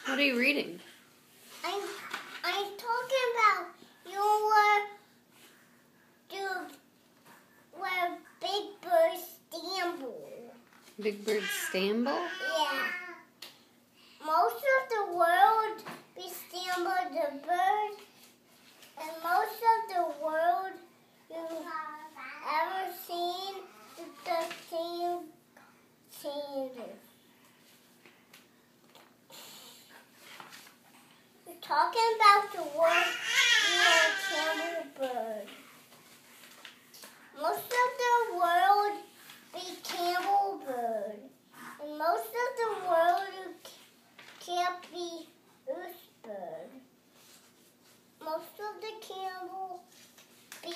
What are you reading? I'm talking about where big birds stumble. Big birds stumble? Yeah. Most of the world we stumble the birds, and most of the world you've ever seen the same changes. We're talking about the world camel bird. Most of the world be camel bird, and most of the world can't be goose bird. Most of the camel be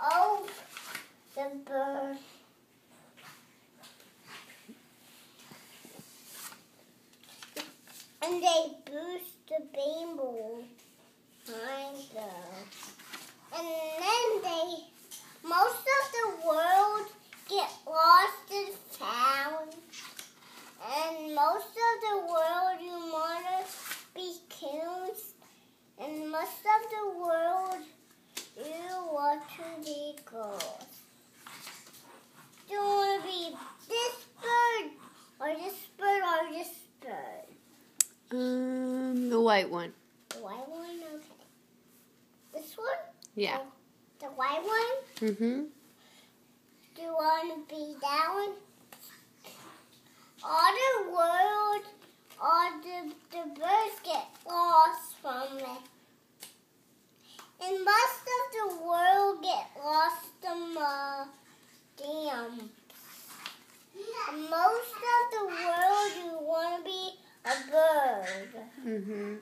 of the bird. And they boost the rainbow behind them. And then most of the world get lost and found. And most of the world you want to be killed. And most of the world you want to be girls. Do you want to be this bird or this bird or this bird? The white one. The white one? Okay. This one? Yeah. The white one? Mm-hmm. Do you want to be that one? All the world, all the birds get lost from it. And most of the world get lost in the dam. And most of the world you want to be a bird. Mm-hmm.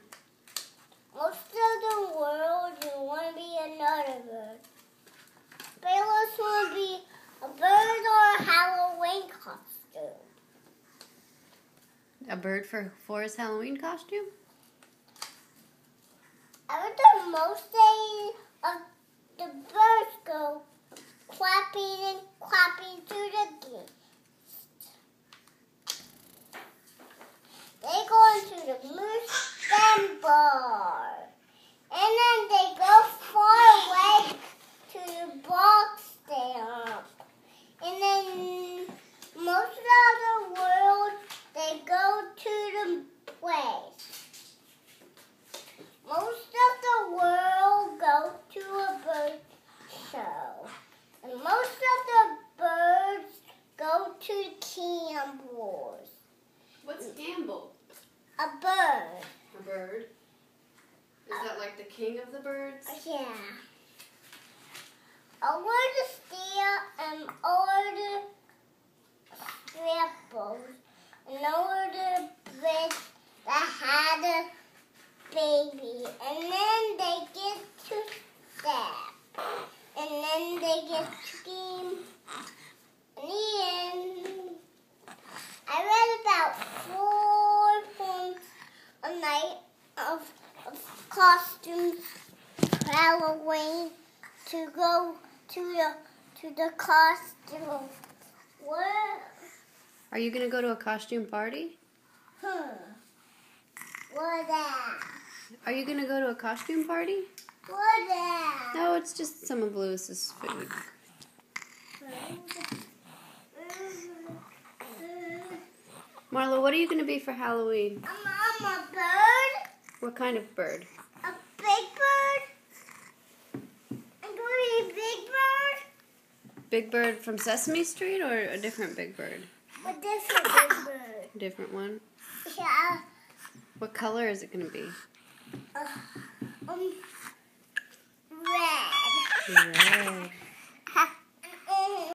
Most of the world you want to be another bird. Bailiffs want to be a bird or a Halloween costume. A bird for his Halloween costume? Every time most days of the birds go clapping and clapping to the geese. They go into the moose and bar. And then they go far away to the box there. And then most of the world, they go to the place. Most of the world go to a bird show. And most of the birds go to Campbell's. What's Gamble? A bird. A bird? Is that like the king of the birds? Yeah. Over the steer and over the scraples and over the bridge that had a baby. And then they get to stab. And then they get to game. In the end, I read about 4 poems a night of costumes for Halloween to go to the costume. What? Are you going to go to a costume party? What that? Are you going to go to a costume party? What that? No, it's just some of Lewis's food. Marlo, what are you going to be for Halloween? I'm a bird. What kind of bird? A big bird. I'm going to be a big bird. Big bird from Sesame Street or a different big bird? A different big bird. Different one? Yeah. What color is it going to be? Red. Red.